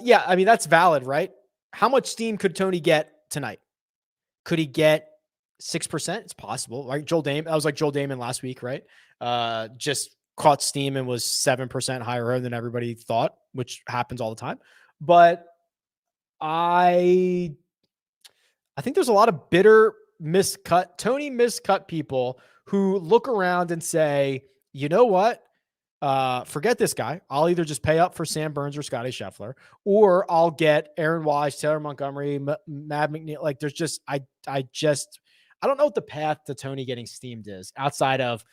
Yeah, I mean, that's valid, right? How much steam could Tony get tonight? Could he get 6%? It's possible, right? Joel Damon. That was like Joel Damon last week, right? Just caught steam and was 7% higher than everybody thought, which happens all the time. But I think there's a lot of bitter Tony miscut people who look around and say, you know what? Forget this guy. I'll either just pay up for Sam Burns or Scotty Scheffler, or I'll get Aaron Wise, Taylor Montgomery, Matt McNeil. Like there's just, I don't know what the path to Tony getting steamed is outside of,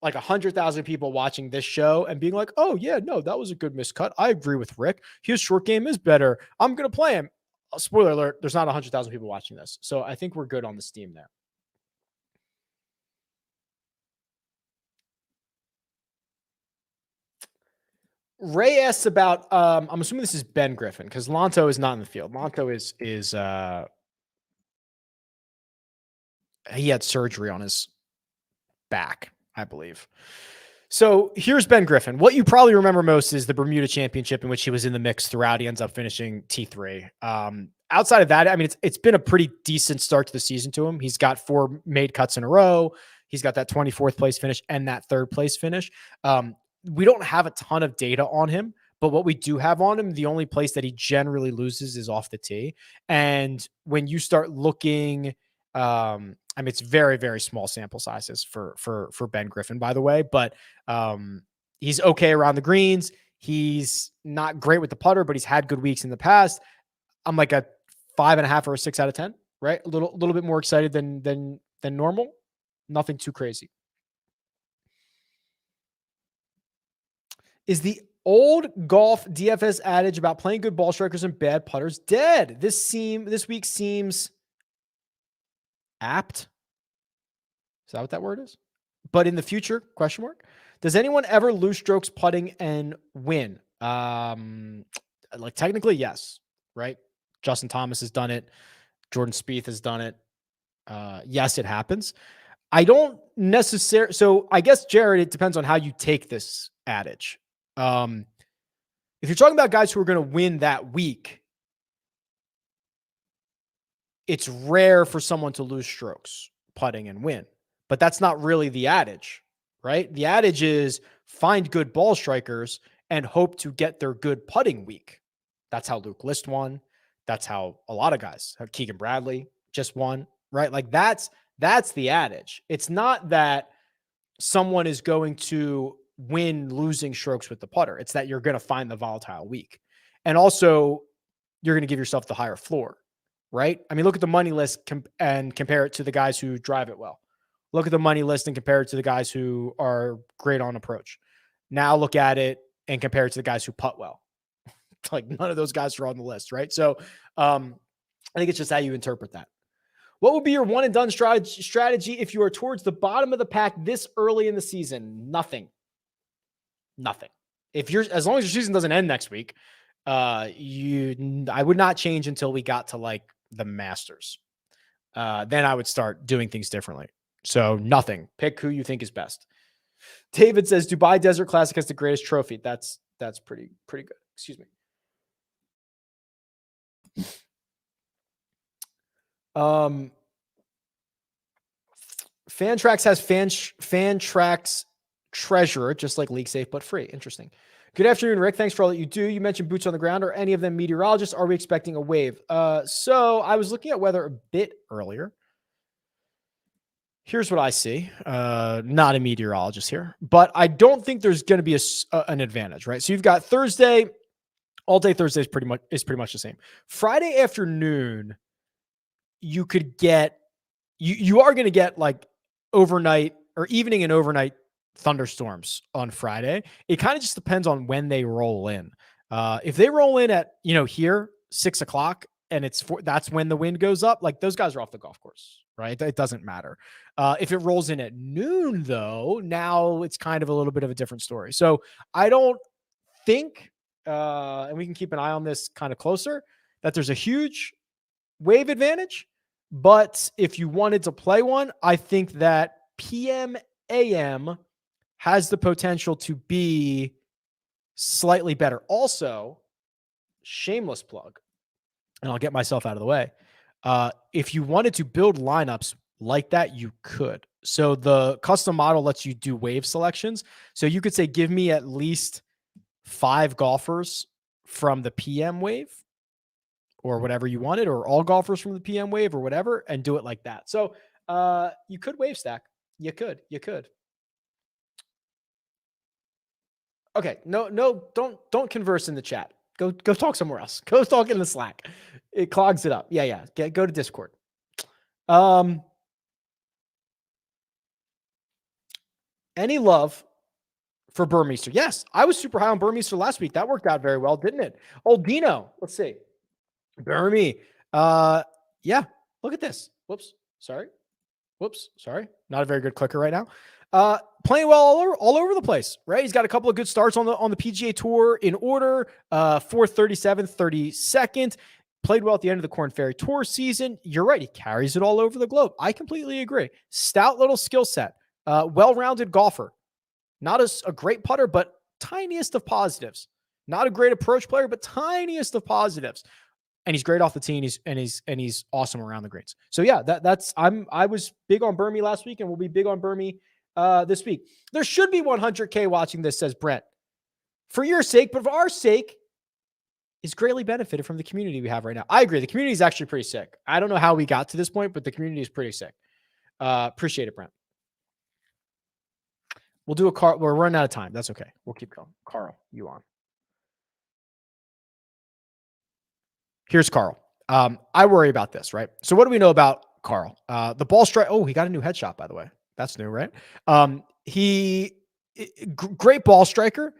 like 100,000 people watching this show and being like, oh yeah, no, that was a good miscut. I agree with Rick. His short game is better. I'm going to play him. Spoiler alert. There's not 100,000 people watching this. So I think we're good on the steam there. Ray asks about, I'm assuming this is Ben Griffin because Lonto is not in the field. Lonto he had surgery on his back, I believe. So here's Ben Griffin. What you probably remember most is the Bermuda Championship in which he was in the mix throughout. He ends up finishing T3. Outside of that, I mean, it's been a pretty decent start to the season to him. He's got 4 made cuts in a row. He's got that 24th place finish and that 3rd place finish. We don't have a ton of data on him, but what we do have on him, the only place that he generally loses is off the tee. And when you start looking, I mean, it's very, very small sample sizes for Ben Griffin, by the way, but he's okay around the greens. He's not great with the putter, but he's had good weeks in the past. I'm like a 5.5 or a 6 out of 10, right? A little bit more excited than normal. Nothing too crazy. Is the old golf DFS adage about playing good ball strikers and bad putters dead? This week seems apt. Is that what that word is? But in the future, question mark. Does anyone ever lose strokes putting and win? Like technically, yes, right? Justin Thomas has done it. Jordan Spieth has done it. Yes, it happens. I don't necessarily. So I guess, Jared, it depends on how you take this adage. If you're talking about guys who are going to win that week, it's rare for someone to lose strokes putting and win. But that's not really the adage, right? The adage is find good ball strikers and hope to get their good putting week. That's how Luke List won. That's how a lot of guys, Keegan Bradley just won, right? Like that's the adage. It's not that someone is going to win losing strokes with the putter. It's that you're going to find the volatile week. And also you're going to give yourself the higher floor, right? I mean, look at the money list and compare it to the guys who drive it well. Look at the money list and compare it to the guys who are great on approach. Now look at it and compare it to the guys who putt well. Like none of those guys are on the list, right? So I think it's just how you interpret that. What would be your one and done strategy if you are towards the bottom of the pack this early in the season? Nothing. As long as your season doesn't end next week, I would not change until we got to like the Masters. Then I would start doing things differently. So nothing. Pick who you think is best. David says Dubai Desert Classic has the greatest trophy. That's pretty good. Excuse me. Fantrax has Fantrax Treasurer, just like League Safe, but free. Interesting. Good afternoon, Rick. Thanks for all that you do. You mentioned boots on the ground. Are any of them meteorologists? Are we expecting a wave? So I was looking at weather a bit earlier. Here's what I see. Not a meteorologist here, but I don't think there's going to be an advantage, right? So you've got Thursday. All day Thursday is pretty much the same. Friday afternoon, you could get you are going to get like overnight or evening and overnight thunderstorms on Friday. It kind of just depends on when they roll in. If they roll in at here 6 o'clock and that's when the wind goes up, like those guys are off the golf course, right? It doesn't matter. If it rolls in at noon, though, now it's kind of a little bit of a different story. So I don't think, and we can keep an eye on this kind of closer, that there's a huge wave advantage. But if you wanted to play one, I think that PM AM has the potential to be slightly better. Also, shameless plug, and I'll get myself out of the way. If you wanted to build lineups like that, you could. So the custom model lets you do wave selections. So you could say, give me at least 5 golfers from the PM wave or whatever you wanted, or all golfers from the PM wave or whatever, and do it like that. So you could wave stack. You could. Okay. No, don't converse in the chat. Go talk somewhere else. Go talk in the Slack. It clogs it up. Yeah. Go to Discord. Any love for Burmeister? Yes, I was super high on Burmeister last week. That worked out very well, didn't it? Oh, Dino. Let's see. Burmy. Yeah. Look at this. Whoops. Sorry. Not a very good clicker right now. Playing well all over the place, right? He's got a couple of good starts on the PGA Tour in order. 437th, 32nd. Played well at the end of the Korn Ferry Tour season. You're right. He carries it all over the globe. I completely agree. Stout little skill set. Well-rounded golfer. Not a great putter, but tiniest of positives. Not a great approach player, but tiniest of positives. And he's great off the tee, and he's awesome around the greens. So yeah, I was big on Burmy last week, and we'll be big on Burmy this week. There should be 100K watching this, says Brent. For your sake, but for our sake, is greatly benefited from the community we have right now. I agree. The community is actually pretty sick. I don't know how we got to this point, but the community is pretty sick. Appreciate it, Brent. We'll do we're running out of time. That's okay. We'll keep going. Carl, you on. Here's Carl. I worry about this, right? So what do we know about Carl? The ball strike. Oh, he got a new headshot, by the way. That's new, right? Great ball striker.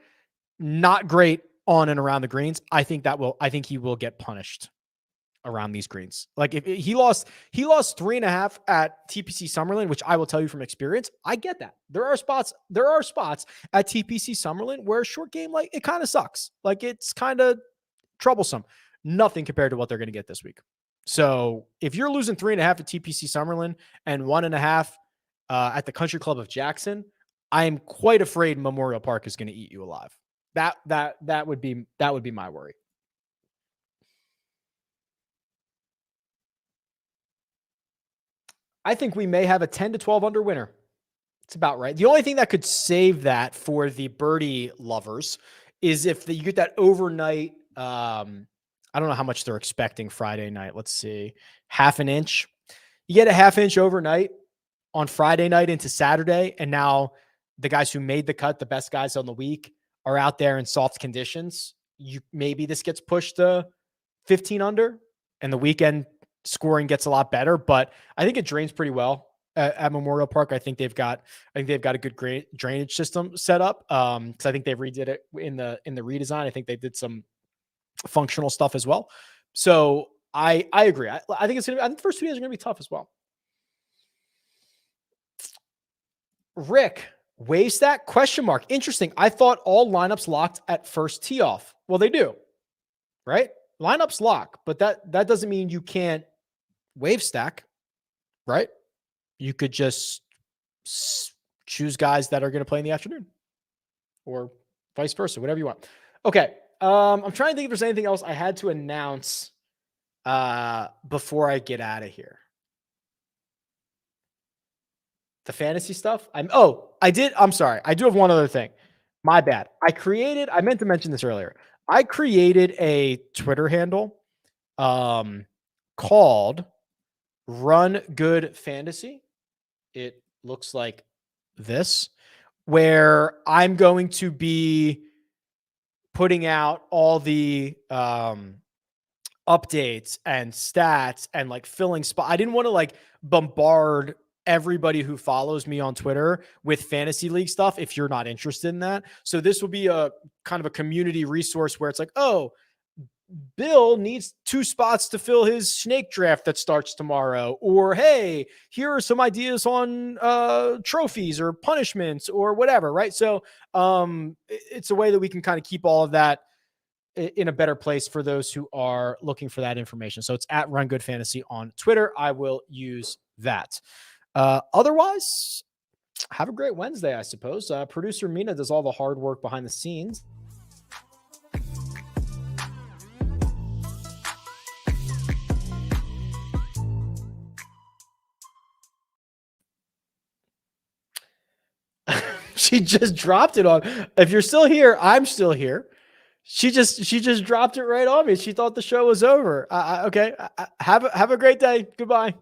not great on and around the greens. I think he will get punished around these greens. Like if he lost 3.5 at TPC Summerlin, which I will tell you from experience, I get that. There are spots at TPC Summerlin where short game, like it kind of sucks. Like it's kind of troublesome. Nothing compared to what they're going to get this week. So if you're losing 3.5 at TPC Summerlin and 1.5 at the Country Club of Jackson, I am quite afraid Memorial Park is going to eat you alive. That would be my worry. I think we may have a 10 to 12 under winner. It's about right. The only thing that could save that for the birdie lovers is if you get that overnight. I don't know how much they're expecting Friday night. Let's see. Half an inch. You get a half inch overnight on Friday night into Saturday. And now the guys who made the cut, the best guys on the week, are out there in soft conditions. Maybe this gets pushed to 15 under and the weekend scoring gets a lot better, but I think it drains pretty well at Memorial Park. I think they've got a good drainage system set up. Cause I think they redid it in the redesign. I think they did some functional stuff as well. So I agree. I think the first 2 days are going to be tough as well. Rick, wave stack ? Interesting. I thought all lineups locked at first tee off. Well, they do, right? Lineups lock, but that doesn't mean you can't wave stack, right? You could just choose guys that are going to play in the afternoon or vice versa, whatever you want. Okay. I'm trying to think if there's anything else I had to announce before I get out of here. The fantasy stuff. I'm sorry. I do have one other thing. My bad. I meant to mention this earlier. I created a Twitter handle called Run Good Fantasy. It looks like this, where I'm going to be putting out all the updates and stats and like filling spot. I didn't want to like bombard everybody who follows me on Twitter with fantasy league stuff if you're not interested in that. So this will be a kind of a community resource where it's like, oh, Bill needs 2 spots to fill his snake draft that starts tomorrow. Or, hey, here are some ideas on trophies or punishments or whatever, right? So it's a way that we can kind of keep all of that in a better place for those who are looking for that information. So it's at Run Good Fantasy on Twitter. I will use that. Otherwise, have a great Wednesday, I suppose. Producer Mina does all the hard work behind the scenes. She just dropped it on. If you're still here, I'm still here. She just dropped it right on me. She thought the show was over. Okay. Have a great day. Goodbye.